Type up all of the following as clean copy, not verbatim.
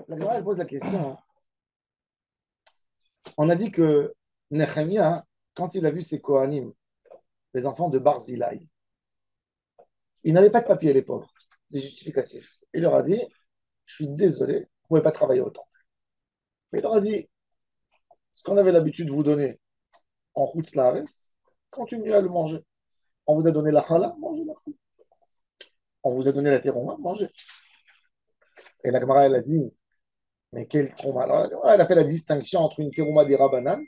La Gemara, elle pose la question. On a dit que Nehemia, quand il a vu ses Kohanim, les enfants de Barzilai, ils n'avaient pas de papier, les pauvres, des justificatifs. Il leur a dit, je suis désolé, vous ne pouvez pas travailler autant. Mais il leur a dit, ce qu'on avait l'habitude de vous donner en route Laaretz, continuez à le manger. On vous a donné la chala, mangez la chala. On vous a donné la terouma, mangez. Et la Gemara, elle a dit, mais quel trauma. Alors, elle a fait la distinction entre une terouma des Rabbanan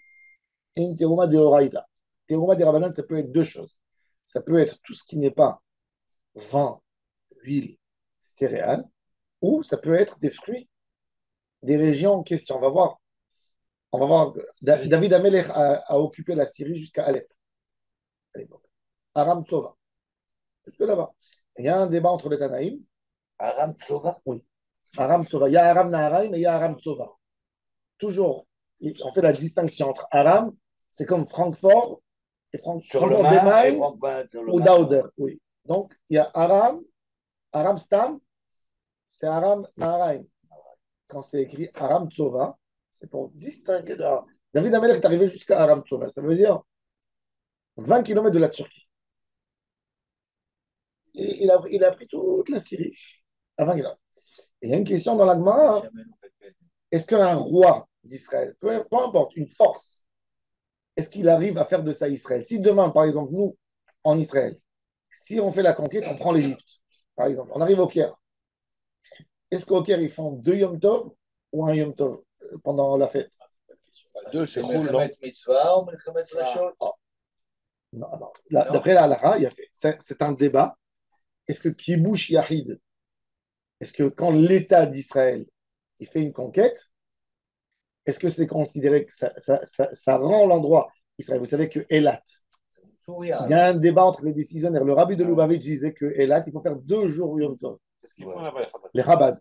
et une terouma des Horaïda. Terouma des Rabbanan, ça peut être deux choses. Ça peut être tout ce qui n'est pas vin, huile, céréales, ou ça peut être des fruits des régions en question. On va voir. On va voir. David Amelech a occupé la Syrie jusqu'à Alep à l'époque. Aram Tova. Jusque là-bas. Il y a un débat entre les Tanaïm. Aram Tsova. Oui. Aram Tova. Il y a Aram Naharaim et il y a Aram Tova. Toujours, on fait la distinction entre Aram, c'est comme Francfort et Sur le Francfort des Main et Mains sur le ou Main. Dauder. Oui. Donc, il y a Aram, Aram Stam, c'est Aram Naharaim. Quand c'est écrit Aram Tsova, c'est pour distinguer de Aram. David Amelech est arrivé jusqu'à Aram Tsova. Ça veut dire 20 kilomètres de la Turquie. Et il a pris toute la Syrie à 20 kilomètres. Et il y a une question dans la Gemara. Est-ce qu'un roi d'Israël, peu importe, une force, est-ce qu'il arrive à faire de ça Israël? Si demain, par exemple, nous, en Israël, si on fait la conquête, on prend l'Égypte, par exemple, on arrive au Caire. Est-ce qu'au Caire, ils font deux Yom Tov ou un Yom Tov pendant la fête? Deux, c'est C'est cool, non? Melchemet Mitzvah ou Melchemet Rashon? Non, non. D'après la halakha, c'est un débat. Est-ce que Kibush Yahid, est-ce que quand l'État d'Israël il fait une conquête, est-ce que c'est considéré que ça rend l'endroit Israël? Vous savez que Elat, il y a un débat entre les décisionnaires. Le rabbi de Lubavitch disait que Elat, il faut faire 2 jours Yom Tov. Qu'est-ce qu'ils font là-bas, Les Chabad.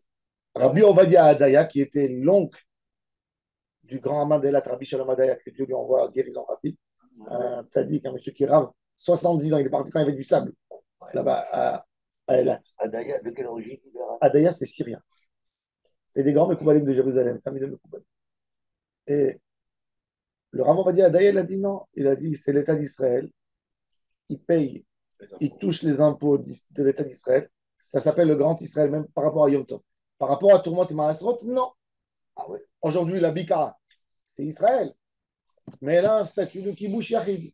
Rabbi Ovadia Adaya, qui était l'oncle du grand Hamad Elat, Rabbi Shalom Adaya, que Dieu lui envoie guérison rapide, un tzaddik, un monsieur qui rave 70 ans, il est parti quand il y avait du sable, là-bas à Elat. Adaya, de quelle origine? Adaya, c'est syrien. C'est des grands Mekoubalim de Jérusalem, famille de Mekoubalim. Et le Rav Ovadia Adaya, il a dit non. Il a dit c'est l'État d'Israël. Il paye, il touche les impôts de l'État d'Israël. Ça s'appelle le Grand Israël, même par rapport à Yom Tov. Par rapport à Tourmont et Marasrot, non. Ah ouais. Aujourd'hui, la Bikara, c'est Israël. Mais elle a un statut de Kibush Yachid.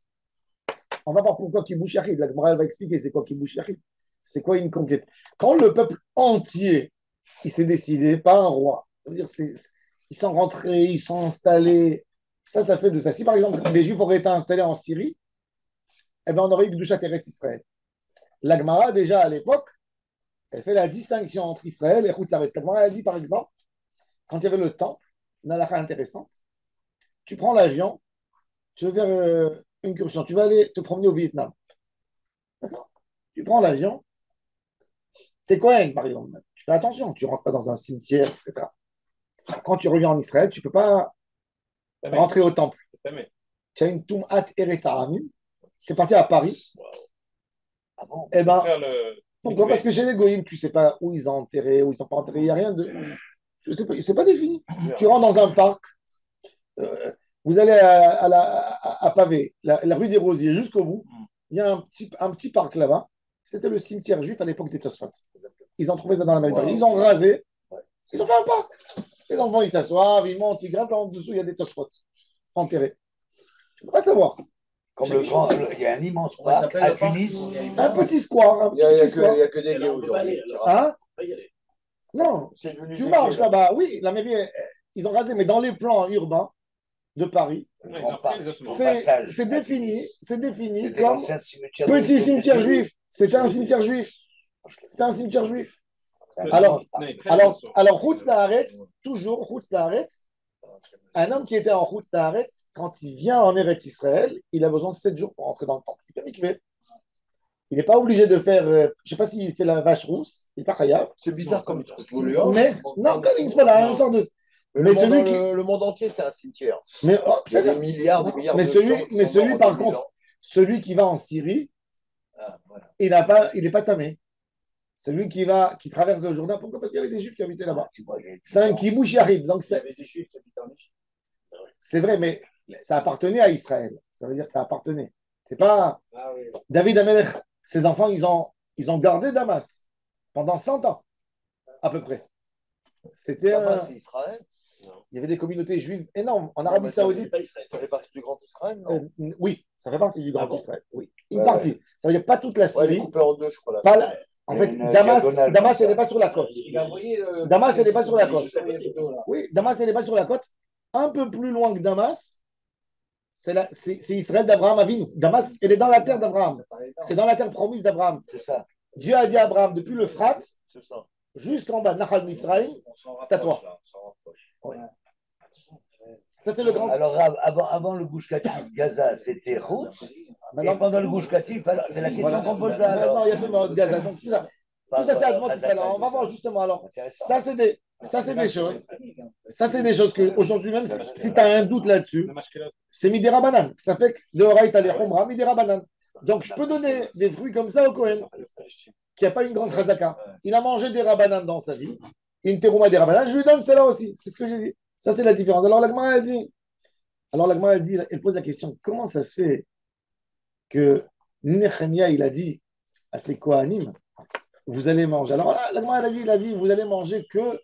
On va voir pourquoi Kibush Yachid. La Gemara va expliquer c'est quoi Kibush Yachid. C'est quoi une conquête. Quand le peuple entier, il s'est décidé, pas un roi, ça veut dire ils sont rentrés, ils sont installés. Ça fait de ça. Si par exemple les Juifs auraient été installés en Syrie, eh ben, on aurait eu Kedushat Eretz Israël. La Gemara, déjà à l'époque, elle fait la distinction entre Israël et Chutz Laaretz. La Gemara a dit par exemple, quand il y avait le temple, une halakha intéressante, tu prends l'avion, tu veux faire une incursion, tu vas aller te promener au Vietnam. D'accord. Tu prends l'avion, t'es Cohen par exemple. Tu fais attention, tu ne rentres pas dans un cimetière, etc. Quand tu reviens en Israël, tu ne peux pas rentrer au temple. Tu as une Tum'at Eretz Haramim. Tu es parti à Paris. Ah bon? Eh ben, le... pourquoi? Parce que chez les Goïms, tu ne sais pas où ils ont enterré, où ils n'ont pas enterré. Il n'y a rien de. Je sais pas, c'est pas défini. Tu rentres dans un parc, vous allez à Pavé, la rue des Rosiers, jusqu'au bout. Il y a un petit parc là-bas. C'était le cimetière juif à l'époque des Tosfot. Ils ont trouvé ça dans la même Ils ont rasé. Ils ont fait un parc. Les enfants, ils s'assoivent, ils montent, ils grimpent. En dessous, il y a des Tosfot enterrés. Tu ne peux pas savoir. Comme il y a un immense parc à Tunis. Un petit square. Il n'y a que des lieux aujourd'hui. Hein? Non, tu marches là-bas. Oui, la mairie, ils ont rasé, mais dans les plans urbains de Paris, c'est défini comme petit cimetière juif. C'était un cimetière juif. C'était un cimetière juif. Alors, Chutz Laaretz, toujours Chutz Laaretz, un homme qui était en Chutz Laaretz, quand il vient en Eretz Israël, il a besoin de 7 jours pour entrer dans le temple. Il fait mikveh. Il n'est pas obligé de faire, je ne sais pas s'il fait la vache rousse, il n'est pas khayab. C'est bizarre comme truc. Mais, non, comme une fois là, une sorte de. Le monde entier, c'est un cimetière. Mais, il y a des milliards de mais gens. Mais celui, par contre, celui qui va en Syrie, il n'est pas tamé. Celui qui traverse le Jourdain. Pourquoi? Parce qu'il y avait des Juifs qui habitaient là-bas. C'est un kibbutz yahid. Donc c'est vrai, mais ça appartenait à Israël. Ça veut dire que ça appartenait. C'est pas. David Amelech, ses enfants, ils ont gardé Damas pendant 100 ans, à peu près. C'était. Damas, c'est Israël. Il y avait des communautés juives énormes en Arabie Saoudite. Ça fait partie du Grand Israël, non? Oui, ça fait partie du Grand Israël. Oui. Une partie. Ouais. Ça veut dire pas toute la Syrie. Coupée en deux, je crois. En fait, Damas, elle n'est pas sur la côte. Damas, elle n'est pas sur la côte. Oui, Damas, elle n'est pas sur la côte. Un peu plus loin que Damas, c'est Israël d'Abraham Avinu. Damas, elle est dans la terre d'Abraham. C'est dans la terre promise d'Abraham. C'est ça. Dieu a dit à Abraham, depuis l'Euphrate jusqu'en bas, Nahal Mitzrayim, c'est à toi. Ouais. Ça, c'est le grand. Alors, avant le Gush Katif, Gaza, c'était Hout. Et pendant le Gush Katif, c'est la question qu'on pose là. Maintenant, il y a fait Gaza. Donc, tout ça, c'est Admont Israël. On va voir justement. Alors, ça, c'est des choses. Ça, c'est des choses que aujourd'hui, même si tu as un doute là-dessus, c'est Midera Banan. Ça fait que de Horaïta les Homra, Midera Banan. Donc, je peux donner des fruits comme ça au Kohen, qui n'a pas une grande chazaka. Il a mangé des rabanan dans sa vie. Une terouma des rabanan, je lui donne celle-là aussi. C'est ce que j'ai dit. Ça, c'est la différence. Alors, la Gemara, elle pose la question, comment ça se fait que Nehemia, il a dit à ses Kohanim, vous allez manger. Alors là, la Gemara, il a dit, vous allez manger que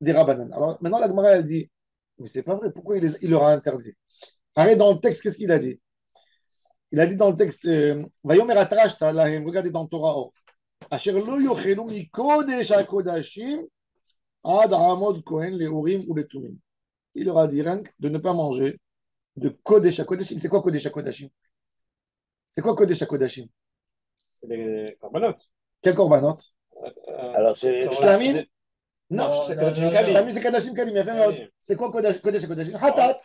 des rabanan. Alors maintenant, la Gemara, elle dit, mais c'est pas vrai, pourquoi il leur a interdit? Arrête dans le texte, qu'est-ce qu'il a dit? Il a dit dans le texte, Vayomer Atrash, regardez dans Torah, Asher lo yochelu mi kodesh hakodashim ad hamod kohen le urim ou le tumim. Il leur a dit rien de ne pas manger de kodesh hakodashim. C'est quoi kodesh hakodashim? C'est quoi kodesh hakodashim? C'est des korbanot. Quel korbanot? Alors, c'est. Shlamim? Non, Shlamim, c'est kadashim kalim. C'est quoi kodesh hakodashim? Hatat.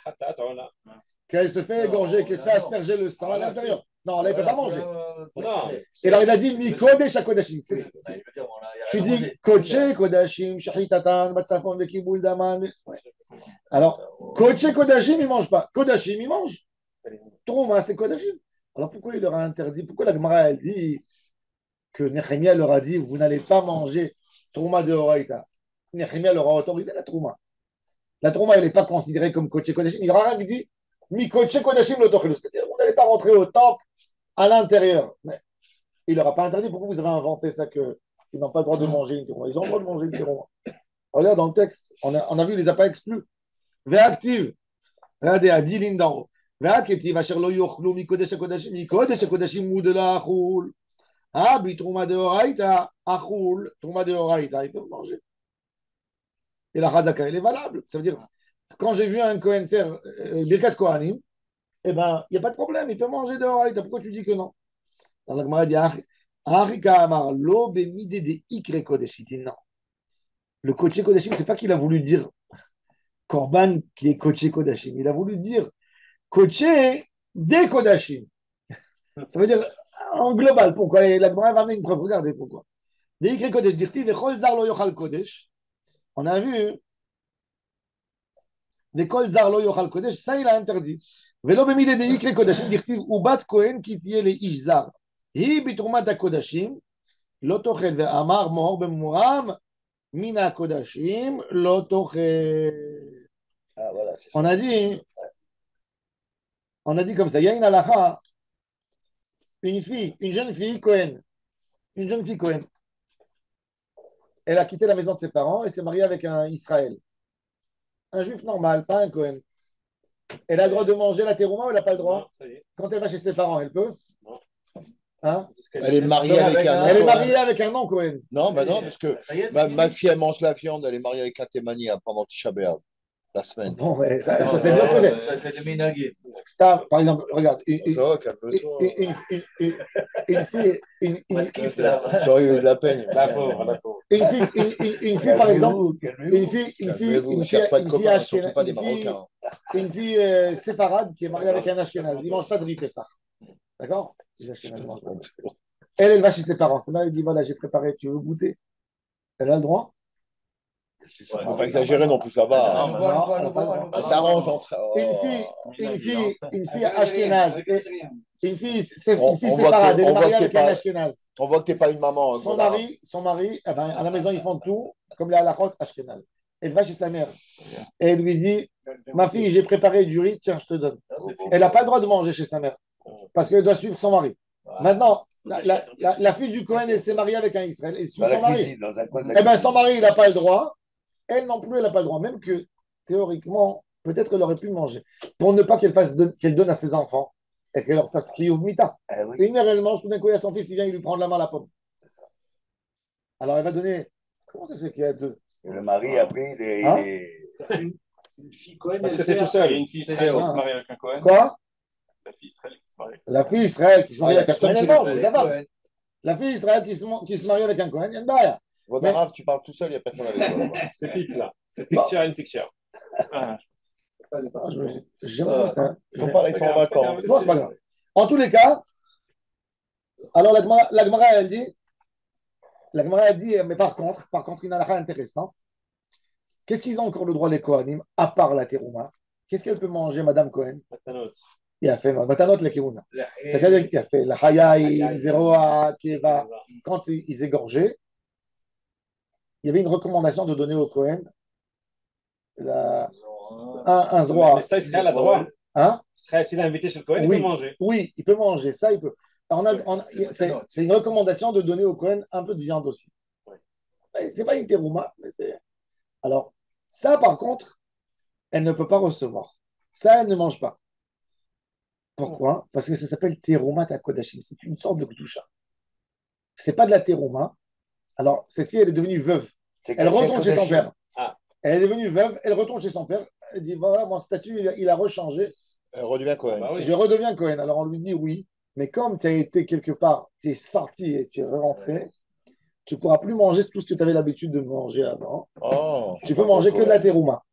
Qu'elle se fait égorger, qu'elle se fait asperger le sang à l'intérieur. Non, là, il ne peut pas manger. Non. Et alors, il a dit mi kodesh hakodashim. Tu dis kodesh kodashim, shahitatan, batsafon, vekiboul daman. Alors, kodesh kodashim, il ne mange pas. Kodashim, il mange. Trouma, c'est kodashim. Alors, pourquoi il leur a interdit? Pourquoi la Gemara, elle dit que Nehemia leur a dit vous n'allez pas manger trouma de Horaïta? Nehemia leur a autorisé la trouma. La trouma, elle n'est pas considérée comme kodesh kodashim. Il leur a rien dit mi kodesh kodashim le tochelu. C'est-à-dire, vous n'allez pas rentrer au temple à l'intérieur. Mais il ne leur a pas interdit. Pourquoi vous avez inventé ça qu'ils n'ont pas le droit de manger une terouma? Ils ont le droit de manger une terouma. Regarde dans le texte, on a vu, il ne les a pas exclus. Véactive. Regardez, à 10 lignes d'en haut. Véactive, asher lo yochlu mi kodesh kodashim moudela achoul. Ah, bi trouma de horaïta, achoul, trouma de horaïta, ils peuvent manger. Et la chazaka, elle est valable. Ça veut dire, quand j'ai vu un Kohen faire Birkat Kohanim, eh ben, il n'y a pas de problème, il peut manger de horaïta. Pourquoi tu dis que non? Dans la Gemara, il dit Arika Amar lo bemide de ikre kodesh. Il dit non. Le kodesh kodashim, c'est pas qu'il a voulu dire Korban qui est kodesh kodashim. Il a voulu dire kodesh des kodashim. Ça veut dire en global. Pourquoi? Et la Gemara va amener une preuve. Regardez pourquoi. De ikre kodesh dirti vechol zar lo yochal kodesh. On a vu vechol zar lo yochal kodesh. Ça, il a interdit. Velo bemide de ikre kodashim dirti ubat kohen ki tiye le ish zar. היא בתרומת הקודשים לא תאכל ואמר מור במורם מן הקודשים לא תאכל. On a dit comme ça, il y a une halakha, une jeune fille Cohen, elle a quitté la maison de ses parents et s'est mariée avec un Israël, un juif normal, pas un Cohen. Elle a le droit de manger la terouma ou elle n'a pas le droit? Quand elle va chez ses parents, elle peut? Hein? Elle est mariée avec un Elle est mariée avec un non Cohen. Non, bah non, parce que ma fille, elle mange la viande, elle est mariée avec un Thémani pendant Tisha B'Av, la semaine. Bon, ouais, ça c'est bien connu. Ça, c'est des minagés. Par exemple, regarde, une fille, J'aurais eu de la peine. La pauvre. une fille, par exemple, une fille séfarade qui est mariée avec un Ashkenaz, il ne mange pas de riz Pessah. D'accord? Elle va chez ses parents. C'est là, elle dit voilà, j'ai préparé, tu veux goûter? Elle a le droit? Il ne faut pas exagérer non plus, ça va. Ça s'arrange entre. Une fille ashkénaze Une fille, c'est On- une fille on voit séparée, que- elle est on voit mariée que avec t'es un pas- Ashkenaz. On voit que tu n'es pas une maman. Son mari, eh ben, à la maison, ils font tout, comme les halakhot Ashkenaz. Elle va chez sa mère et elle lui dit, ma fille, j'ai préparé du riz, tiens, je te donne. Elle n'a pas le droit de manger chez sa mère parce qu'elle doit suivre son mari. Maintenant, la fille du Cohen, elle s'est mariée avec un Israël, elle suit Dans la son mari. cuisine, dans un coin de la Eh bien, cuisine. son mari, il n'a pas le droit. Elle non plus, elle n'a pas le droit. Même que, théoriquement, peut-être elle aurait pu manger. Pour ne pas qu'elle donne à ses enfants et qu'elle leur fasse kriyuv mita. Ah oui, Et une mère, elle mange, tout d'un coup, il y a son fils, il vient, il lui prend de la main la pomme. c'est ça. Alors, elle va donner. Comment ça se fait qu'il y a deux? Et le mari, après, Hein? Une fille Cohen, Parce elle que c'est sert, tout seul. et une fille Israël qui Ah. se marie avec un Cohen. Quoi? La fille Israël qui se marie. La fille Israël qui se marie il y a avec un personne Cohen, elle qui le mange, fait. c'est ça. La fille Israël qui se marie avec un Cohen, il y a une baille. Vodarav, tu parles tout seul, il n'y a personne avec toi. là-bas. C'est pique là. C'est Bon. picture in picture. Ah, J'aime pas ça. Ils sont pas, ils sont en vacances. Bon, c'est pas grave. En tous les cas, alors la Gemara, elle dit, mais par contre, une halakha intéressante. Qu'est-ce qu'ils ont encore le droit, les Kohanim, à part la terouma? Qu'est-ce qu'elle peut manger, Madame Cohen? Matanot. Il a fait Matanot la Keuna. C'est-à-dire qu'il a fait la Hayaïm, Zeroa, Keva. Quand ils égorgeaient, il y avait une recommandation de donner au Cohen un Zroa. Mais ça, Israël a droit. Hein? Israël, s'il est invité chez le Cohen, il Oui. peut manger. Oui, il peut manger, ça, il peut. C'est une recommandation de donner au Cohen un peu de viande aussi. C'est pas une terouma, mais c'est. Alors, ça, par contre, elle ne peut pas recevoir. Ça, elle ne mange pas. Pourquoi? Parce que ça s'appelle terouma takodashim. C'est une sorte de kdusha. C'est pas de la terouma. Alors, cette fille, elle est devenue veuve. Elle retourne chez son père. Ah. Elle est devenue veuve, elle retourne chez son père. Elle dit voilà, mon statut, il a rechangé. Elle redevient Cohen. Bah oui. Je redeviens Cohen. Alors, on lui dit oui. Mais comme tu as été quelque part, tu es sorti et tu es rentré, tu ne pourras plus manger tout ce que tu avais l'habitude de manger avant. Oh. Tu peux manger que de la terouma.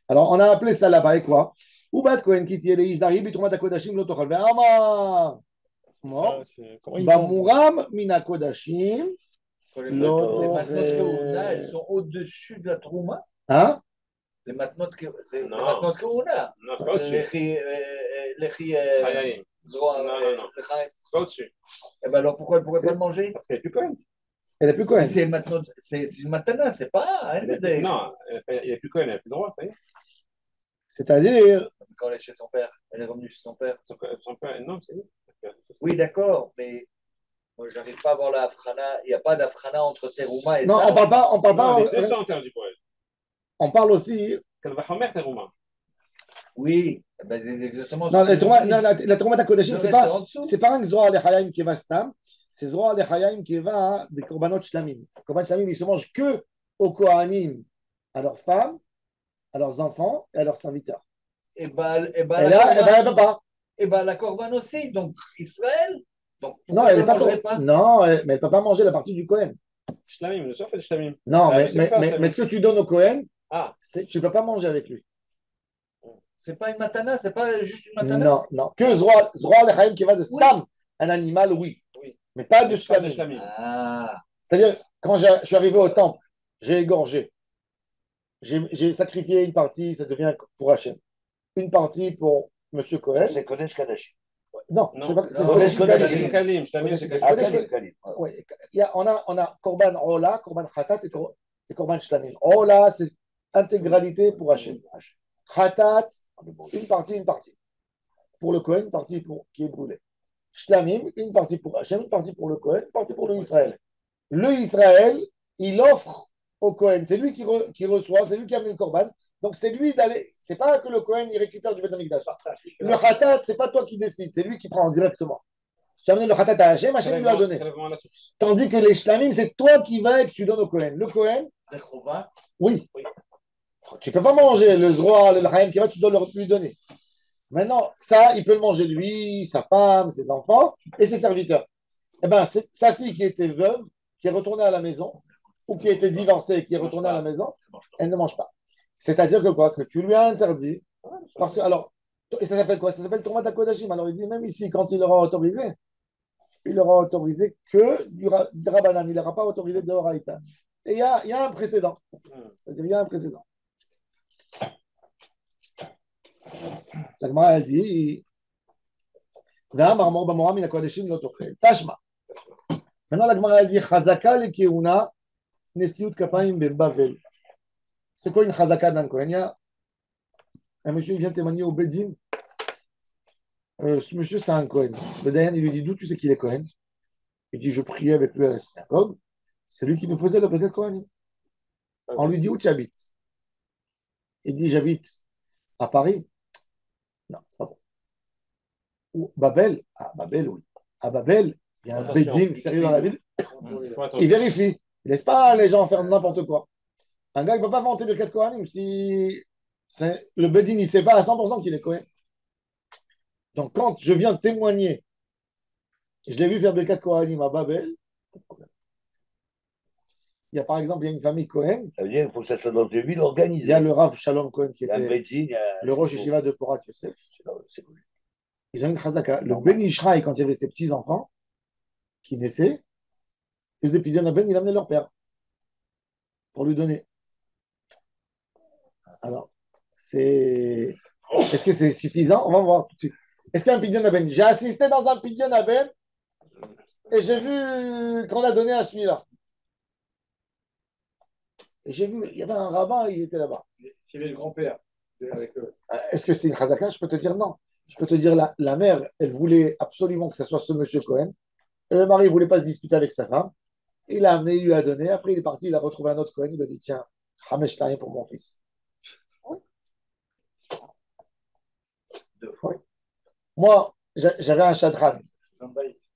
Alors, on a appelé ça là-bas, et quoi? Ubat Kohen Kiti Eleizari, Bitrumat Akodashim Lotochal. Ve'amar. Ça, c'est- comment ils font Bamuram Mina Kodashim. Les Lotochal. matnotes Keuna, elles sont au-dessus de la Trouma. Hein? Les matnotes Keuna, c'est les Non. matnotes Keuna. Non, c'est pas au-dessus. Hayaïm. Zoa, Non. Lechaim. C'est pas au-dessus. Eh ben alors pourquoi elle ne pourrait C'est- pas le manger? Parce qu'elle est plus Cohen. Elle n'est plus Cohen. C'est une matana, c'est pas. Hein, Non, elle est plus Cohen, elle n'a plus le droit, ça y est. C'est-à-dire, Quand elle est chez son père, elle est revenue chez son père. Son père, non, c'est Oui, d'accord, mais moi, j'arrive pas à voir la Afrana. Il n'y a pas d'Afrana entre Terouma et non, ça. on parle pas, Non, les deux sont interdits pour elle. on parle aussi. Qu'elle va remettre les Roumains. Oui, eh ben, exactement. Non, ce que je dis. la Trouma Takodashim, Non, c'est mais pas. en dessous. C'est pas un Zohar Lechayaim qui va stam, c'est Zohar Lechayaim qui va des Korbanot Shlamim. Korban Shlamim, ils se mangent que aux Kohanim, à leurs femmes, à leurs enfants et à leurs serviteurs. Et ben, Et là, elle ne peut pas. la Corban aussi, donc Israël. Donc, Non, pourquoi elle ne n'est mangerait pas. Non, mais elle ne peut pas manger la partie du Kohen. Shlamim, le soir fait du Shlamim. Non, Ah, mais, je sais pas, ça, ce que tu donnes au Kohen, Ah, tu ne peux pas manger avec lui. C'est pas une matana, c'est pas juste une matana. Non. Que Zohar Lechayaim qui va de stam, un animal, oui. oui. Mais pas de Pas de Shlamim. Shlamim. Ah, C'est-à-dire, quand je suis arrivé au temple, j'ai égorgé. J'ai sacrifié une partie, ça devient pour Hachem. Une partie pour Monsieur Cohen. c'est Kodesh Kadesh. Non, Non. c'est pas c'est Non, Kodesh Kodesh Kadesh. Shlamim Kalim, Shlamim, c'est Ah, Kodesh Kalim, Kalim. Ouais, on a Korban Ola, Korban Khatat et Korban Shlamim. Ola, c'est intégralité pour Hachem. Khatat, une partie. Pour le Cohen, une partie qui est brûlée. Shlamim, une partie pour Hachem, une partie pour le Cohen, une partie pour le Israël. Le Israël, il offre au Cohen. C'est lui qui reçoit, c'est lui qui amène le Korban. Donc c'est lui d'aller. C'est pas que le Cohen il récupère du Beth Amikdash. Le Khatat, c'est pas toi qui décides, c'est lui qui prend directement. Tu as amené le Khatat à Hachem, Hachem lui a donné. Prélèvement à la source. Tandis que les Shlamim, c'est toi qui vas et que tu donnes au Cohen. Le Cohen, C'est Chova. oui. Tu peux pas manger le Zroa, le Chaim qui va, tu dois lui donner. Maintenant, ça, il peut le manger lui, sa femme, ses enfants et ses serviteurs. Eh bien, c'est sa fille qui était veuve, qui est retournée à la maison, ou qui a été divorcée et qui est retournée à la maison, elle ne mange pas. C'est-à-dire que quoi? Que tu lui as interdit. Parce que, alors, et ça s'appelle quoi? Ça s'appelle Tourmat Kodashim. Alors, il dit, même ici, quand il aura autorisé, il aura autorisé que du Rabbanan. Il n'aura pas autorisé de Horaïta. Et il y a un précédent. C'est-à-dire, il y a un précédent. La Gemara, elle dit, Da'am armor b'mora min hakodeshim lo tochel. Tashma. Maintenant, la Gemara a dit Chazaka le keuna nesiut kapayim bebavel. C'est quoi une chazaka d'un Kohen? Il y a un monsieur qui vient témoigner au Bedin. Ce monsieur, c'est un Kohen. Le Dayan, il lui dit d'où tu sais qu'il est Kohen? Il dit je priais avec lui à la synagogue. C'est lui qui nous faisait le Birkat Kohanim. On lui dit où tu habites? Il dit j'habite à Paris. Non, c'est pas bon. Ou Babel? Ah, Babel, oui. À Babel, il y a un Bedin sérieux dans la ville. Il vérifie. Il laisse pas les gens faire n'importe quoi. Un gars, il ne peut pas vanter Birkat Kohanim si le Bedin, il ne sait pas à 100% qu'il est Kohen. Donc, quand je viens témoigner, je l'ai vu faire Birkat Kohanim à Babel, pas de problème. Il y a par exemple, il y a une famille Kohen. Ça veut dire qu'il faut que ça soit dans une ville organisée. Il y a le Rav Shalom Cohen qui Il y a un était Bedin, il y a... le Rosh Yeshiva de Porat Yosef. C'est cool. Ils ont une chazaka. Le Ben Ishraï, quand il y avait ses petits-enfants qui naissaient, ils faisaient Pidyon à Ben, il amenait leur père pour lui donner. Alors, est-ce que c'est suffisant? On va voir tout de suite. Est-ce qu'il y a un Pidyon à Ben? J'ai assisté dans un Pidyon à Ben et j'ai vu qu'on a donné à celui-là. Et j'ai vu, il y avait un rabbin, il était là-bas. S'il est le grand-père avec eux. Est-ce que c'est une chazaka? Je peux te dire non. Je peux te dire, la mère, elle voulait absolument que ce soit ce monsieur Cohen. Et le mari ne voulait pas se disputer avec sa femme. Il l'a amené, il lui a donné. Après, il est parti, il a retrouvé un autre Cohen. Il lui a dit tiens, Hamesh Taïm pour mon fils. Oui. Moi, j'avais un chadran.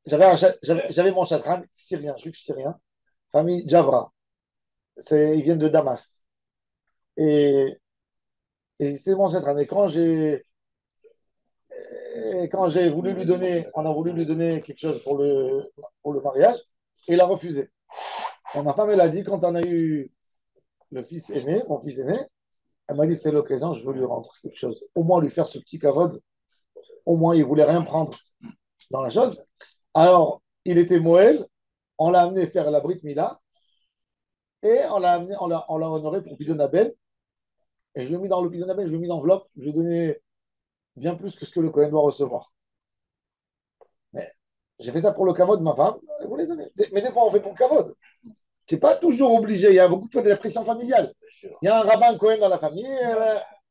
J'avais mon chadran syrien, juif syrien, famille Javra. Ils viennent de Damas. Et c'est mon chadran. Et quand j'ai voulu lui donner, on a voulu lui donner quelque chose pour le mariage, et il a refusé. Et ma femme, elle a dit, quand on a eu le fils aîné, mon fils aîné, elle m'a dit, c'est l'occasion, je veux lui rendre quelque chose. Au moins lui faire ce petit kavod. Au moins, il ne voulait rien prendre dans la chose. Alors, il était Moël, on l'a amené faire la Brit Mila, et on l'a honoré pour Pidyon Aben. Et je lui ai mis dans le Pidyon Aben, je lui ai mis dans l'enveloppe, je lui ai donné bien plus que ce que le Cohen doit recevoir. Mais j'ai fait ça pour le kavod de ma femme, elle voulait donner. Mais des fois, on fait pour le kavod. Tu n'es pas toujours obligé, il y a beaucoup de fois de la pression familiale. Il y a un rabbin Cohen dans la famille,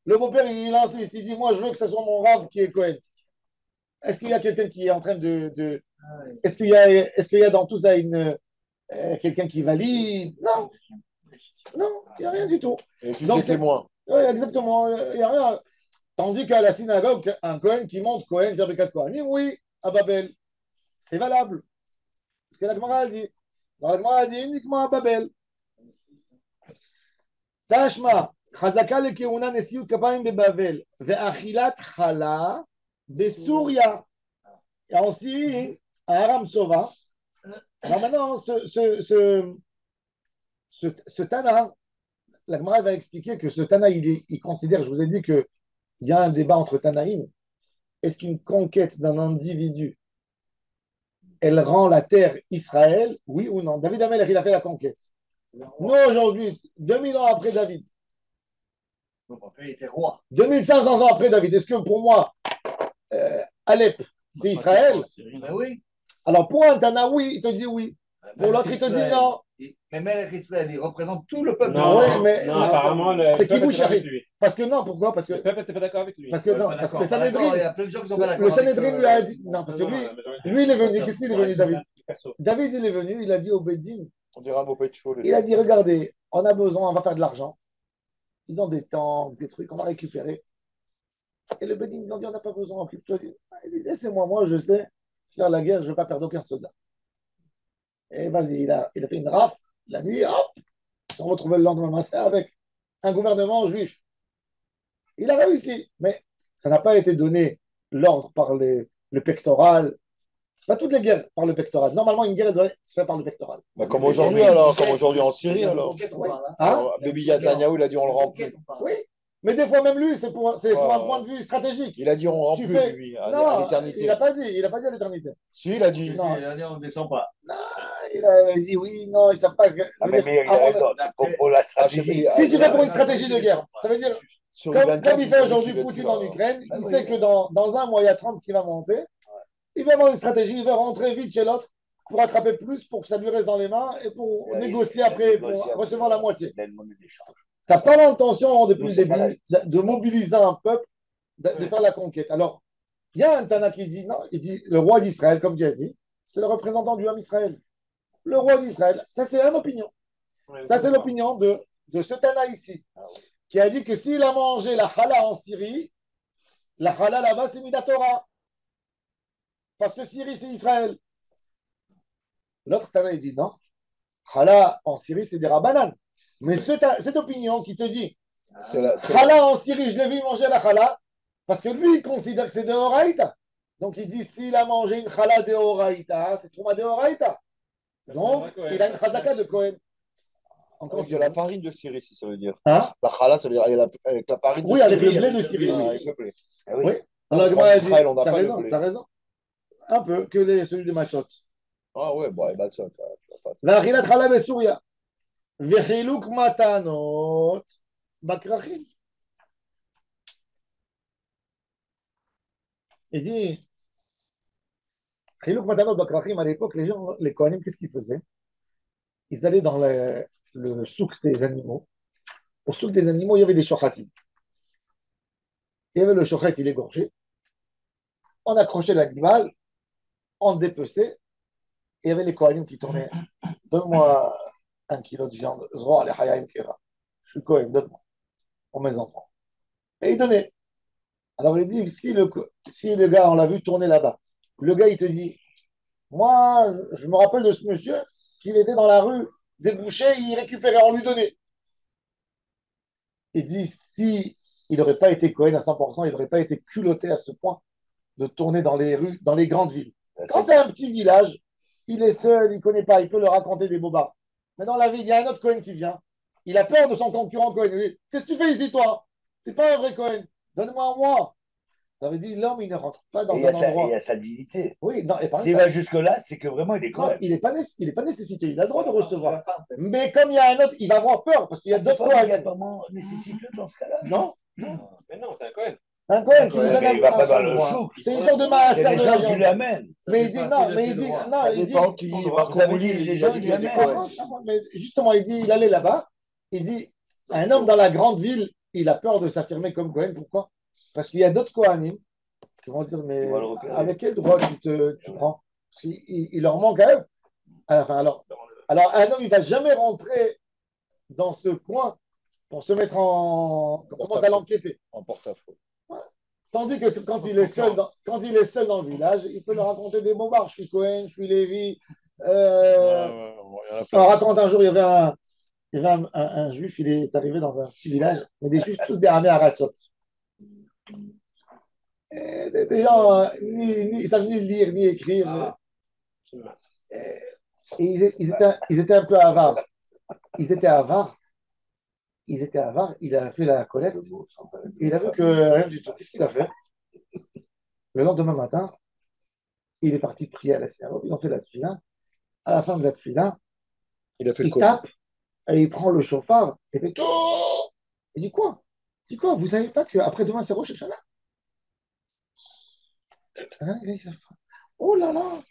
le beau-père, il lance, il s'est dit, moi, je veux que ce soit mon rab qui est Cohen. Est-ce qu'il y a quelqu'un qui est en train de... Est-ce qu'il y a dans tout ça quelqu'un qui valide? Non. Non, il n'y a rien du tout. Et tu Donc, sais, c'est moi. Oui, exactement, il n'y a rien. Tandis qu'à la synagogue, un Cohen qui monte Cohen, faire Birkat Kohanim, oui, à Babel, c'est valable. C'est ce que la Gemara a dit. La Gemara a dit uniquement à Babel. Tashma, Chazaka le keuna nesiut kapayim beBavel, ve'achilat chala beSouria. Et en Syrie, à Aram Tsova. Alors maintenant, ce Tana, la Gemara va expliquer que ce Tana, il considère, je vous ai dit qu'il y a un débat entre Tanaïm. Est-ce qu'une conquête d'un individu, elle rend la terre Israël, oui ou non? David Amelech, il a fait la conquête. Nous, aujourd'hui, 2000 ans après David. Donc, en fait, il était roi. 2500 ans après David. Est-ce que pour moi, Alep, c'est Israël? Mais oui. Alors, pour un Tana, oui, il te dit oui. Pour l'autre, il te dit non. Mais Melech Israël, il représente tout le peuple. Non, oui, mais non, apparemment, le c'est peuple qui vous n'était pas avec cherchez? lui. Parce que non, pourquoi? Parce Le que, peuple n'était pas d'accord avec lui. parce que non, parce que le Il y Sanhedrin, a plein de gens qui sont pas d'accord. le Sanhedrin avec, lui a dit, non, parce que Non, lui, il est venu. Qu'est-ce qu'il est venu, David? Perso. David, il est venu, il a dit au Bedin, On dirait un mot de chaud. il a dit, regardez, on a besoin, on va faire de l'argent. Ils ont des temps, des trucs, on va récupérer. Et le Bedin, ils ont dit, on n'a pas besoin, occupe-toi. Il dit, laissez-moi, moi, je sais faire la guerre, je ne vais pas perdre aucun soldat. Et vas-y, il a fait une rafle, la nuit, hop, ils se sont retrouvés le lendemain matin avec un gouvernement juif. Il a réussi, mais ça n'a pas été donné l'ordre par le pectoral. Pas toutes les guerres par le pectoral. Normalement, une guerre elle doit se faire par le pectoral. Bah, comme aujourd'hui alors, comme aujourd'hui en Syrie alors. Hein? Alors, Bibi Netanyahu, il a dit on le rend plus. Oui, mais des fois même lui, c'est pour un point de vue stratégique. Il a dit on rend Tu plus fais- lui Non, à l'éternité. il n'a pas dit à l'éternité. Si, il a dit. Non. Il a dit, on ne descend pas. Il a dit oui, non, ils ne savent pas. Ah, mais il a raison, c'est pour la stratégie. Si tu fais pour une stratégie de guerre, ça veut dire, Sur les 24, comme il fait aujourd'hui dit qu'il Poutine va en être Ukraine, Ah il oui. sait que dans un mois, il y a Trump qui va monter. Il veut avoir une stratégie, il veut rentrer vite chez l'autre pour attraper plus, pour que ça lui reste dans les mains et pour négocier après, pour recevoir la moitié. Tu n'as pas l'intention depuis le début de mobiliser un peuple, de faire la conquête. Alors, il y a un Tana qui dit non, il dit le roi d'Israël, comme tu as dit, c'est le représentant du homme Israël. Le roi d'Israël, ça c'est une opinion. Ça c'est l'opinion de ce Tana ici, qui a dit que s'il a mangé la chala en Syrie, la chala là-bas c'est Midatora. Parce que Syrie c'est Israël. L'autre Tana il dit non, chala en Syrie c'est des rabbanan. Mais cette opinion qui te dit chala en Syrie, je l'ai vu manger la chala, parce que lui il considère que c'est de Horaïta. Donc il dit s'il a mangé une chala de Horaïta, c'est Trouma de Horaïta. Donc il a une chazaka de Cohen. Encore il y a la farine de Syrie, si ça veut dire. Hein? La chala, ça veut dire avec la farine de oui, Syrie. avec le blé de Syrie. Oui, avec le blé. Oui. Alors, en Israël, on n'a pas le blé. T'as raison. Un peu, celui de Matzot. Ah ouais, bon, bah ça. והאכילת חלב בסוריה, וחילוק מתנות בכרכים. Il dit, חילוק מתנות בכרכים, à l'époque, les Kohanim, qu'est-ce qu'ils faisaient? Ils allaient dans le souk des animaux. Au souk des animaux, il y avait des shochatim. Il y avait le shochet, il égorgeait. On accrochait l'animal, on dépeçait, et il y avait les Kohanim qui tournaient. Donne-moi 1 kilo de viande. Zro, allez, hayayim kera. Je suis Kohen, donne-moi. Pour mes enfants. Et il donnait. Alors il dit, si le gars, on l'a vu tourner là-bas, le gars, il te dit, moi, je me rappelle de ce monsieur, qu'il était dans la rue, débouché, il récupérait, on lui donnait. Il dit, si il n'aurait pas été Kohen à 100%, il n'aurait pas été culotté à ce point de tourner dans les rues, dans les grandes villes. Quand c'est un petit village, il est seul, il ne connaît pas, il peut leur raconter des bobards. Mais dans la ville, il y a un autre Cohen qui vient. Il a peur de son concurrent Cohen. Il dit, qu'est-ce que tu fais ici, toi? Tu n'es pas un vrai Cohen. Donne-moi moi. Ça veut dire, l'homme, il ne rentre pas dans un endroit. Il y a sa dignité. Oui, non, s'il va jusque-là, c'est que vraiment, il est Cohen. Il n'est pas nécessité. Il a le droit de recevoir. Mais comme il y a un autre, il va avoir peur parce qu'il y a d'autres Cohen. Il y a vraiment nécessité dans ce cas-là. Non. Mais non, c'est un Cohen. Un Cohen qui lui donne il va pas dans le chouk. C'est une sorte de maaser de la viande. Il l'amène. Mais il dit non, mais il dit non, il dit les gens qui l'amènent. Mais justement, il dit il allait là-bas. Il dit un homme dans la grande ville, il a peur de s'affirmer comme Cohen. Pourquoi? Parce qu'il y a d'autres Kohanim qui vont dire mais avec quel droit tu prends? Parce qu'il leur manque à eux. Enfin, alors un homme, il ne va jamais rentrer dans ce coin pour se mettre en. Comment à l'enquêter? En porte-à-faux. Tandis que quand il est seul dans le village, il peut leur raconter des bobards. Je suis Cohen, je suis Lévi. On raconte un jour, il y avait un juif, il est arrivé dans un petit village, mais des juifs tous des armées à Ratzot. Des gens, ils ne savent ni lire, ni écrire. Et ils étaient un peu avares. Ils étaient avares. Il a fait la collecte. Et il a vu que rien du tout. Qu'est-ce qu'il a fait? Le lendemain matin, il est parti prier à la synagogue. Ils ont fait la tefila. À la fin de la tefila, il tape et il prend le chauffard et fait tout. Il dit quoi? Vous savez pas qu'après demain c'est Rosh Hashanah? Oh là là!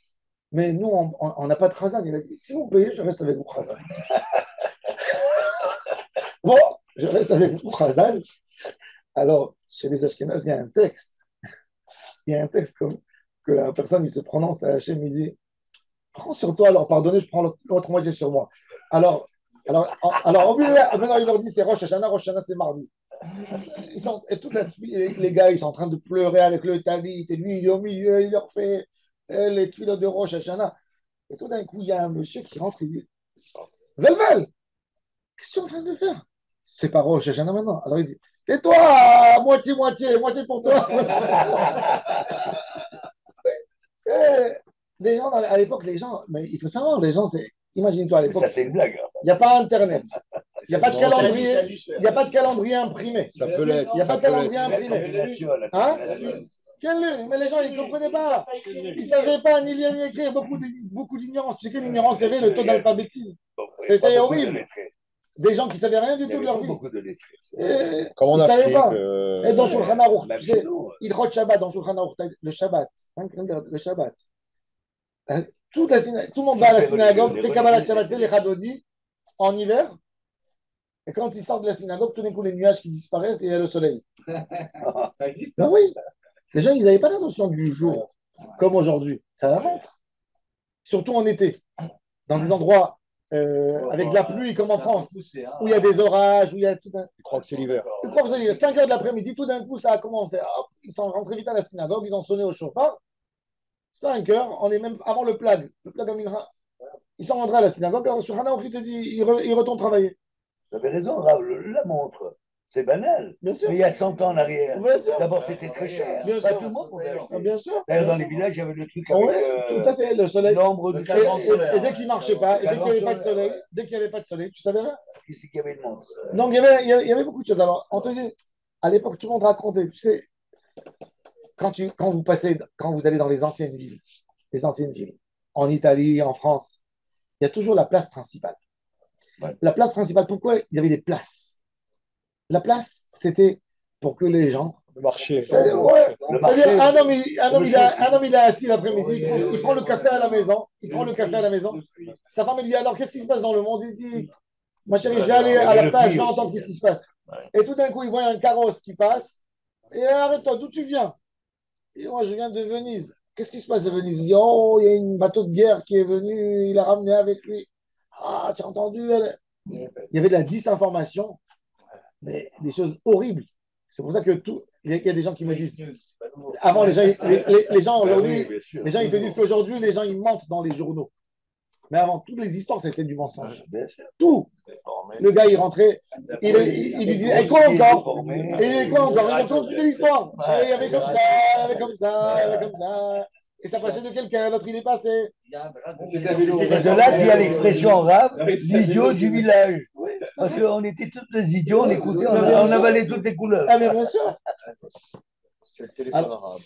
Mais nous, on n'a pas de chazan. Il a dit si vous payez, je reste avec vous, chazan. Bon, je reste avec vous, chazan. Alors, chez les Ashkénazes, il y a un texte. Il y a un texte comme que la personne, il se prononce à Hachem, il dit prends sur toi, alors pardonnez, je prends l'autre moitié sur moi. Alors maintenant, il leur dit c'est Rosh Hashanah, c'est mardi. Et toute les gars, ils sont en train de pleurer avec le talit, et lui, il est au milieu, il leur fait les tuiles de Rosh Hashanah. Et tout d'un coup, il y a un monsieur qui rentre, il dit Velvel, qu'est-ce que tu es en train de faire? C'est pas Rosh Hashanah maintenant. Alors il dit tais-toi, moitié pour toi. Les gens, à l'époque, mais il faut savoir, les gens, imagine-toi à l'époque. Ça, c'est une blague. Il n'y a pas Internet. Il n'y a pas de calendrier. Il n'y a pas de calendrier imprimé. Ça peut l'être. Il n'y a pas de calendrier imprimé. Hein? Quelle lune? Mais les gens, ils ne comprenaient pas. Ils ne savaient pas ni lire ni écrire. Beaucoup d'ignorance. Tu sais quelle ignorance il y avait, le taux d'alphabétisme? C'était horrible. Des gens qui ne savaient rien du tout de leur vie. Beaucoup de lettrés. Comment on a fait pas. Et dans Shulchan Aruch, Ilchot Shabbat dans Shulchan Aruch, le Shabbat. Le Shabbat. Tout le monde va à la synagogue, fait Kabbalat Shabbat, fait les Chadodi en hiver. Et quand ils sortent de la synagogue, tout d'un coup, les nuages qui disparaissent et il y a le soleil. Ça existe, Ben oui. Les gens, ils n'avaient pas la notion du jour comme aujourd'hui. Ça la montre. Surtout en été. Dans des endroits avec de la pluie comme en France, où il y a des orages, où il y a tout un... Je crois que c'est l'hiver. Je crois que c'est 5 heures de l'après-midi, tout d'un coup, ça a commencé. Hop, ils sont rentrés vite à la synagogue, ils ont sonné au chauffard. 5 heures, on est même avant le plag. Le plag à Mincha. Ils sont rentrés à la synagogue. Alors, sur Hana, il te dit, ils retournent travailler. Vous avez raison, Rav, la montre, c'est banal. Bien sûr. Mais il y a 100 ans en arrière, Bien sûr. d'abord c'était très cher. Bien Pas sûr. tout le monde pouvait acheter. Bien sûr. D'ailleurs, dans les villages, il y avait le truc avec Ouais, tout à fait, le soleil. l'ombre du Et, cadran solaire. et dès qu'il ne marchait pas, et dès qu'il n'y avait pas de Cadran soleil, solaire. dès qu'il n'y avait pas de soleil, tu savais rien. Qui c'est qu'il y avait une montre? Donc, il y avait beaucoup de choses. Alors, on te dit, à l'époque, tout le monde racontait, tu sais, quand vous allez dans les anciennes villes, en Italie, en France, il y a toujours la place principale. Ouais. La place principale, pourquoi il y avait des places? La place, c'était pour que les gens. Le marché. C'est-à-dire, Le marché, c'est-à-dire, un homme, il est assis l'après-midi, Oui, il prend le café à la maison, Le Sa femme, elle dit, alors, qu'est-ce qui se passe dans le monde? Il dit, ma chérie, je vais aller à la plage, je vais entendre qu'est-ce qui se passe. Et tout d'un coup, il voit un carrosse qui passe, et arrête-toi, d'où tu viens? Et moi, je viens de Venise. Qu'est-ce qui se passe à Venise? Il dit, oh, il y a une bateau de guerre qui est venu, il a ramené avec lui. Ah, tu as entendu? Il y avait de la disinformation, mais des choses horribles. C'est pour ça que il y a des gens qui me disent, avant, les gens Ben aujourd'hui, oui, bien sûr. les gens, ils te disent qu'aujourd'hui, les gens, ils mentent dans les journaux. Mais avant, toutes les histoires, c'était du mensonge. Bien sûr. Tout. Le gars, il rentrait, il lui dit, et quoi encore? Et quoi encore? Il raconte toute l'histoire. Et il y avait comme ça, il y avait comme ça, il y avait comme ça. Et ça passait de quelqu'un, l'autre, il est passé. C'est de là qu'il y a l'expression arabe, l'idiot du village. Parce qu'on était tous des idiots, on écoutait, on avalait toutes les couleurs. Ah, mais bien sûr. C'est le téléphone arabe.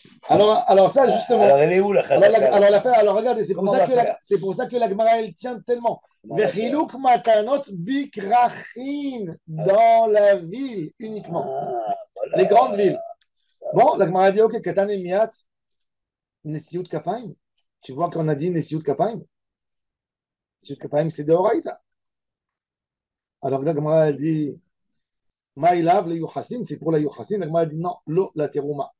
Alors ça, justement. Alors, elle est où la chazaka? Alors regardez, c'est pour Comment ça on va faire? c'est pour ça que la Gemara, elle tient tellement. Vechiluk matanot bikrachin, dans la ville uniquement. Ah, voilà. Les grandes villes. Bon, la Gemara dit, ok, katan et miat, nesiut kapaim. Tu vois qu'on a dit nesiut kapaim. Nesiut kapaim, c'est de Horaïta. Alors la Gemara, elle dit, maïlav le yuchassin, c'est pour la yuchassin. La Gemara dit, non, lo la terouma.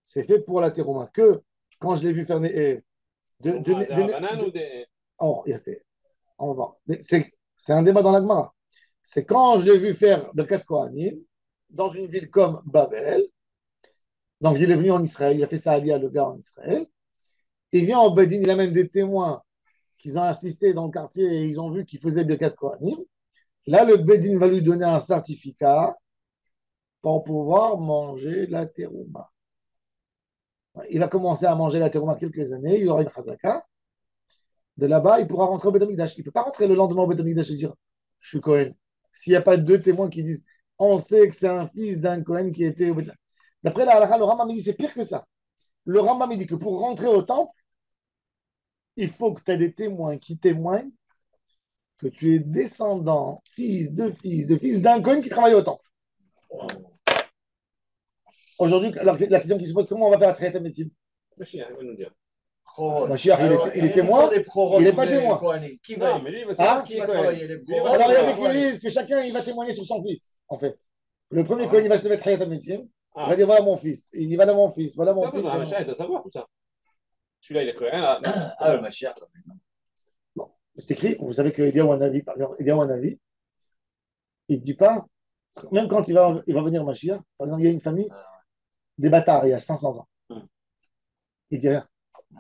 C'est fait pour la terouma. Que quand je l'ai vu faire bananes ou des. oh, il a fait. On va. C'est un débat dans la Gemara. C'est quand je l'ai vu faire Birkat Kohanim dans une ville comme Babel. Donc, il est venu en Israël, il a fait ça à le gars en Israël. Il vient en Bedin, il amène des témoins qu'ils ont assisté dans le quartier et ils ont vu qu'il faisait Birkat Kohanim. Là, le Bedin va lui donner un certificat pour pouvoir manger la terouma. Il va commencer à manger la terouma quelques années, il aura une chazaka. De là-bas, il pourra rentrer au Beth Amikdash. Il ne peut pas rentrer le lendemain au Beth Amikdash et dire je suis Cohen. S'il n'y a pas deux témoins qui disent on sait que c'est un fils d'un Cohen qui était au Beth Amikdash. D'après la halakha, le Rambam dit c'est pire que ça. Le Rambam dit que pour rentrer au temple, il faut que tu aies des témoins qui témoignent que tu es descendant, fils d'un Cohen qui travaille au temple. Aujourd'hui, la question qui se pose, comment on va faire la traite à médecine? Mashiach, il va nous dire. Mashiach, il est témoin. Il n'est pas témoin. Qui va Non, mais lui, il va savoir qui est Cohen. travailler les Lui, il va Alors, il y a savoir. des qui disent que chacun il va témoigner sur son fils, en fait. Le premier Cohen, il va se mettre Hayat HaMetim. Il Ah, va dire voilà mon fils. Il dit voilà mon fils, voilà mon non, fils. non, Mashiach, il doit savoir tout ça. Celui-là, il est Cohen. Là. Ah, le Mashiach. Bon, c'est écrit, vous savez que Eliyahu Hanavi, par exemple, Eliyahu Hanavi, il ne dit pas, même quand il va venir Mashiach, par exemple, il y a une famille, des bâtards, il y a 500 ans. Il dit rien.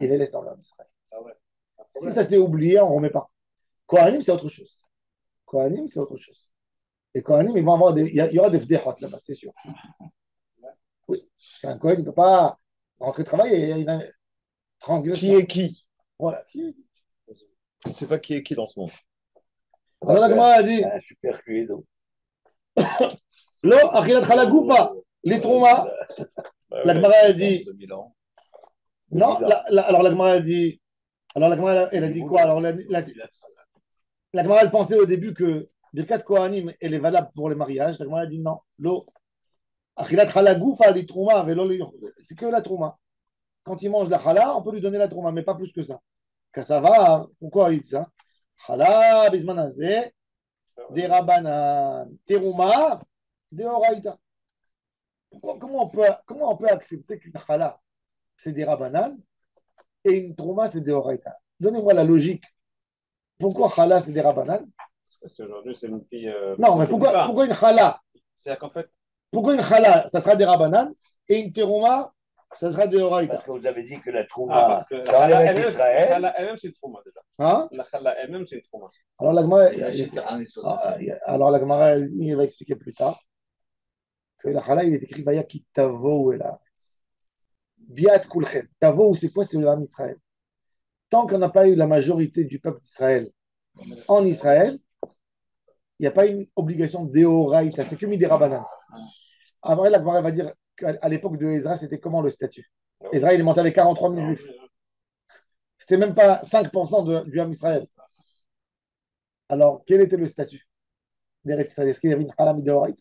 Il les laisse dans l'homme Israël. Ah ouais. Si ça s'est oublié, on ne remet pas. Kohanim, c'est autre chose. Kohanim, c'est autre chose. Et Kohanim, ils vont avoir il y aura des vdehot là-bas, c'est sûr. Oui. Un Kohen ne peut pas rentrer travailler. Il a transgressé. Qui est qui? Voilà. Je ne sais pas qui est qui dans ce monde. Alors la Gemara a dit Un super cluedo. Lo, achilat chalagoufa, les trouma. La Gemara a dit 2000 ans. non. Alors la Gemara a dit. Alors la Gemara, elle a dit quoi? Alors la Gemara, elle pensait au début que Birkat Kohanim, elle est valable pour les mariages. La Gemara a dit non. Lo, Achilat chala goufa li trouma velo li- c'est que la trouma. Quand il mange la chala, on peut lui donner la trouma, mais pas plus que ça. Cassava, pourquoi il dit ça? Chala bisman hazeh, des rabanan, terouma, des oraïta. Comment on peut accepter qu'une chala, c'est des rabanan et une trouma, c'est des oraïta? Donnez-moi la logique. Pourquoi chala, c'est des rabanan? Parce qu'aujourd'hui, c'est une fille. Non, mais pourquoi une chala? C'est-à-dire qu'en fait, Pourquoi une chala, ça sera des rabanan et une terouma, ça sera des oraïta? Parce que vous avez dit que la ah, Trouma, parce que la dans chala l'Eretz elle-même, la Israël, chala elle-même, c'est une trauma déjà. Hein? La chala elle-même, c'est une trauma. Alors la Gemara, Ah, alors la Gemara, il va expliquer plus tard que la chala, il est écrit Vaya ki tavo el haaretz. Biat kulchem. Tavo, c'est quoi? C'est le Ham Israël. Tant qu'on n'a pas eu la majorité du peuple d'Israël en Israël, il n'y a pas une obligation d'Eoraïta, c'est que Midirabanan. Après, la Gemara va dire qu'à l'époque de Ezra, c'était comment le statut? Ezra, il est monté avec 43 000 juifs. C'était même pas 5% du Ham Israël. Alors, quel était le statut d'Eretz Israël? Est-ce qu'il y avait une chala Midirabanan?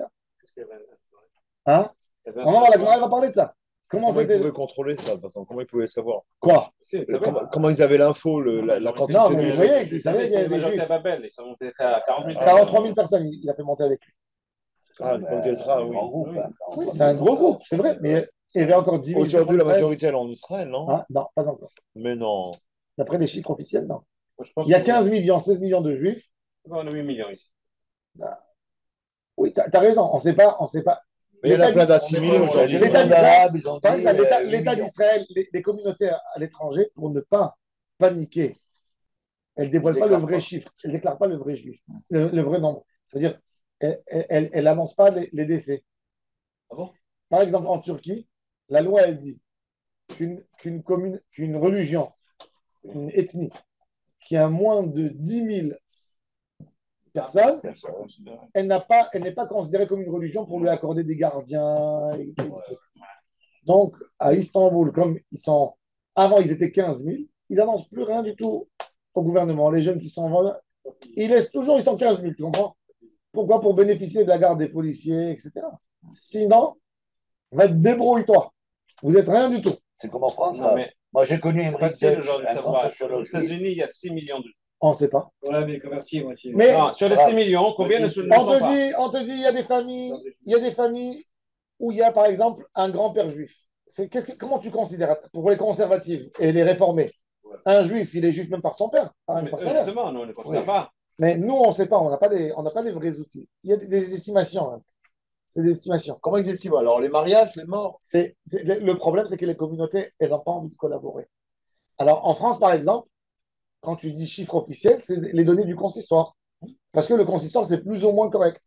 Hein? On va voir, la Gemara va parler de ça. Comment Comment ils c'était? pouvaient contrôler ça, de toute façon? Comment ils pouvaient savoir? Quoi? Si, c'est vrai. Comment ils avaient l'info, la quantité Non, de mais vous juifs? voyez, vous savez qu'il y a Ils des sont montés juifs. à Babel, ils sont montés à 40 000. 43 000 personnes, il a fait monter avec lui. Ah, l'époque d'Ezra, oui. en groupe. Oui. Hein, en Oui, groupe. c'est un gros groupe, c'est vrai, mais il y avait encore 10 000 juifs en Aujourd'hui, la Israël. majorité, elle est en Israël, non? Hein? Non, pas encore. Mais non. D'après les chiffres officiels, non. Moi, je pense Il y a que- 15 millions, 16 millions de juifs. On a 8 millions ici. Oui, tu as raison, on ne sait pas, on sait pas. Mais il y en a plein Il y d'assimilés a aujourd'hui. des L'État mondes d'Israël, arabes, ils ont par dit exemple, 8 l'État millions. d'Israël, les communautés à l'étranger, pour ne pas paniquer, elles ne dévoilent pas le vrai chiffre, elles ne déclarent pas le vrai juif, le vrai nombre. C'est-à-dire, elles n'annoncent pas les décès. Ah bon? Par exemple, en Turquie, la loi, elle dit qu'une religion, une ethnie, qui a moins de 10 000 personnes, elle n'est pas considérée comme une religion pour lui accorder des gardiens. Donc, à Istanbul, comme avant, ils étaient 15 000, ils n'annoncent plus rien du tout au gouvernement. Les jeunes qui sont en là, ils sont 15 000, tu comprends? Pourquoi? Pour bénéficier de la garde des policiers, etc. Sinon, débrouille-toi. Vous n'êtes rien du tout. C'est comme en France. Non, mais Moi, j'ai connu c'est Emmerich facile Deutsch, aujourd'hui de un grand savoir. Aux sociologue. États-Unis, il y a 6 millions de. On ne sait pas. Ouais, mais converti, moitié. Mais Non, sur les 6 millions, combien ne sont on pas? te dit, il y a des familles où il y a, par exemple, un grand-père juif. Comment tu considères, pour les conservatifs et les réformés, un juif, il est juif même par son père, par Mais par sa mère. justement, nous, on ne considère Oui. pas. Mais nous, on ne sait pas, on n'a pas les vrais outils. Il y a des estimations. Hein. C'est des estimations. Comment ils estiment? Alors, les mariages, les morts? Le problème, c'est que les communautés, elles n'ont pas envie de collaborer. Alors, en France, par exemple, quand tu dis chiffre officiel, c'est les données du consistoire. Parce que le consistoire, c'est plus ou moins correct.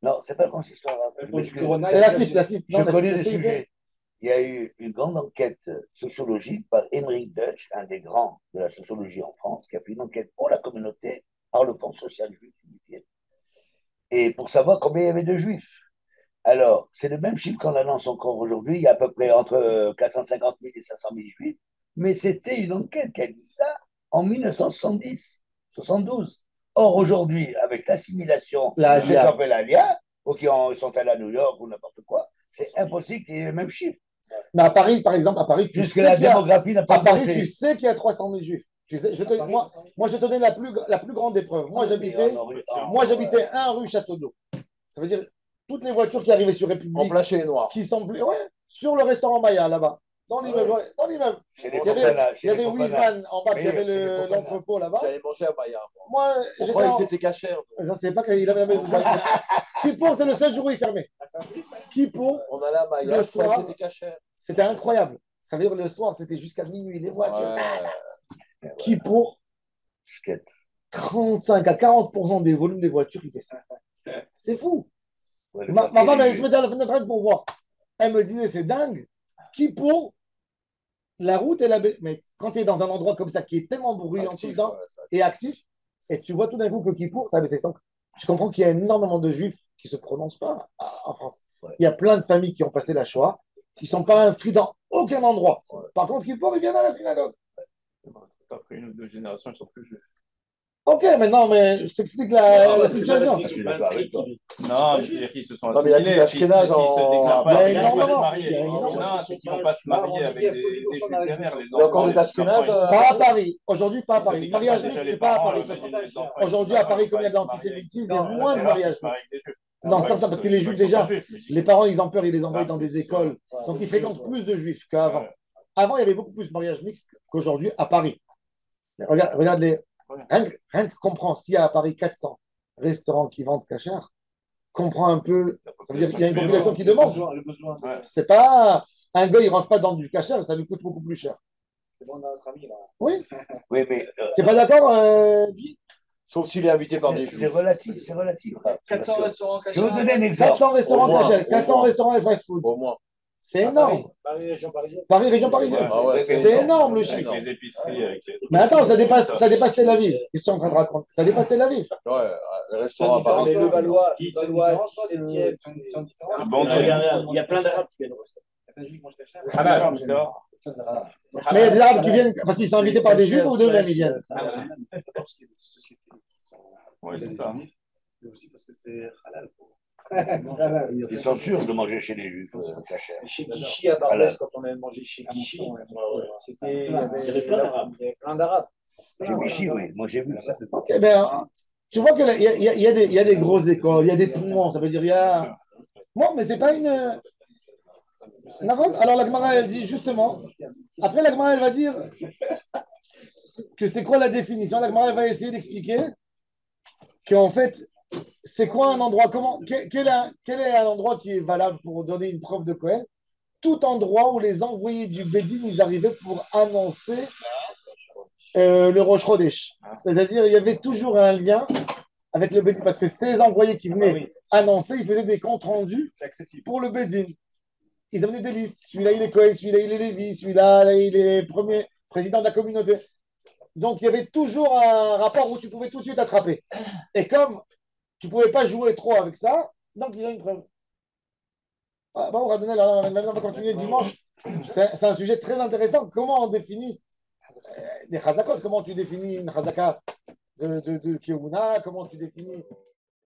Non, c'est pas le consistoire. Je pense Parce que que Corona, C'est la CIP, la CIP. je Non, la connais CIP, le la CIP. sujet. Il y a eu une grande enquête sociologique par Emmerich Deutsch, un des grands de la sociologie en France, qui a fait une enquête pour la communauté par le Fonds social juif unifié. Et pour savoir combien il y avait de juifs. Alors, c'est le même chiffre qu'on annonce encore aujourd'hui. Il y a à peu près entre 450 000 et 500 000 juifs. Mais c'était une enquête qui a dit ça en 1970, 72. Or, aujourd'hui, avec l'assimilation de La ceux Alia. qu'on appelle l'Alia, ou qui sont allés à New York ou n'importe quoi, c'est impossible qu'il y ait le même chiffre. Mais à Paris, par exemple, à Paris, tu Puisque sais la qu'il y a, démographie n'a pas à Paris, monté. tu sais qu'il y a 300 000 juifs. Tu sais, moi, je te donne la plus grande épreuve. Moi, j'habitais un rue Château d'Eau. Ça veut dire toutes les voitures qui arrivaient sur En République, plein chez les Noirs. qui sont sur le restaurant Maya, là-bas, dans l'immeuble. Ouais, dans l'immeuble. Chez les Il y avait, Copanas, il chez y les avait Copanas. Wiesmann en bas, il y avait Chez les Copanas. l'entrepôt là-bas. J'allais manger à Maya. Moi, Pourquoi j'étais ils étaient cachers? je ne savais pas qu'il avait la maison. Kippour, c'est le seul jour où il fermait. Kippour, On allait à Maya, Le pourquoi soir. ils étaient cachers? c'était incroyable. Ça veut dire le soir, c'était jusqu'à minuit. Les voitures. Ouais. Kippour, Chouquette. 35 à 40% des volumes des voitures, il fait ça. C'est fou. Ouais, le Ma paquet, femme, elle les se mettait à la fenêtre pour voir. Elle me disait, c'est dingue. Kippour, la route, mais quand tu es dans un endroit comme ça qui est tellement bruyant tout le Actif, temps ouais, ça. et actif, et tu vois tout d'un coup que Kippour, ça, c'est simple. Tu comprends qu'il y a énormément de juifs qui ne se prononcent pas en France. Ouais. Il y a plein de familles qui ont passé la Shoah, qui ne sont pas inscrits dans aucun endroit. Par contre, Kippour, il vient dans la synagogue. Après une ou deux générations, ils sont plus juifs. Ok, maintenant, mais je t'explique la situation. Non, mais c'est-à-dire qu'ils se sont Non, mais il y a assimilés. plus d'Ashkénazes S'ils se déclarent en- pas, Il y a c'est qu'ils vont pas se énormément. marier. Il y a énormément. Non, c'est qu'ils vont pas se marier avec des juifs derrière. Les Il y a encore enfants, des Ashkénazes, Pas à Paris. Aujourd'hui, pas à Paris. Déjà, Mariage les mixte, c'est pas à parents, Paris. les enfants, Aujourd'hui, à Paris, comme il y a de l'antisémitisme, il y a moins de mariages mixtes. Non, certains, parce que les juifs, déjà, les parents, ils ont peur, ils les envoient dans des écoles. Donc, ils fréquentent plus de juifs qu'avant. Avant, il y avait beaucoup plus de mariages mixtes qu'aujourd'hui à Paris. Regarde rien que comprends, s'il y a à Paris 400 restaurants qui vendent cachère, comprends un peu. Ça veut dire qu'il y a une population qui demande. C'est pas un gars, il rentre pas dans du cachère, ça lui coûte beaucoup plus cher. Oui. Oui, mais Tu n'es pas d'accord, Guy? Sauf s'il est invité par des c'est juifs. relatif, c'est relatif. 400 restaurants Je vais vous donner un exemple. 400 restaurants Au moins, cachère, au 400 moins. restaurants et fast-food. Au moins. C'est énorme. Paris, région parisienne. Paris, région parisienne. Ah ouais, C'est énorme le Avec chiffre. les épiceries. Avec les... Mais attends, ça dépasse Tel Aviv. Qu'est-ce que tu es en train de raconter? Ça dépasse Tel Aviv. Ouais, les restaurants à Paris. Mais le Valois, Guy, 17e, sont différents. Bon, Il y a plein d'Arabes qui viennent au restaurant. Ah là, c'est vrai. Mais il y a des Arabes qui viennent parce qu'ils sont invités par des Juifs ou d'eux-mêmes ils viennent. Parce qu'il y a des sociétés qui sont. Oui, c'est ça. Mais aussi parce que c'est halal. Ils sont sûrs de manger chez les juifs cachers. Chez Guichy à Barbès, quand on avait mangé chez Guichy, c'était, il y avait plein d'Arabes. plein d'Arabes. Chez Vichy, oui. Moi, j'ai vu ça. Ok, ben, tu vois qu'il y a des grosses écoles, il y a des poumons, ça veut dire il y a. Bon, mais c'est pas une. Alors la Gemara, elle dit justement. Après, la Gemara, elle va dire que c'est quoi la définition. La Gemara, elle va essayer d'expliquer qu'en fait, c'est quoi un endroit, quel est un endroit qui est valable pour donner une preuve de Cohen? Tout endroit où les envoyés du Bédine, ils arrivaient pour annoncer le Rosh Chodesh. C'est-à-dire, il y avait toujours un lien avec le Bédine, parce que ces envoyés qui venaient annoncer, ils faisaient des comptes rendus pour le Bédine. Ils amenaient des listes. Celui-là, il est Cohen, celui-là, il est Lévi, celui-là, il est premier président de la communauté. Donc, il y avait toujours un rapport où tu pouvais tout de suite attraper. Et comme tu ne pouvais pas jouer trop avec ça, donc il y a une preuve. Ah, bon, on va donner maintenant, on va continuer dimanche. C'est un sujet très intéressant. Comment on définit des chazakot? Comment tu définis une chazaka de Keuna? Comment tu définis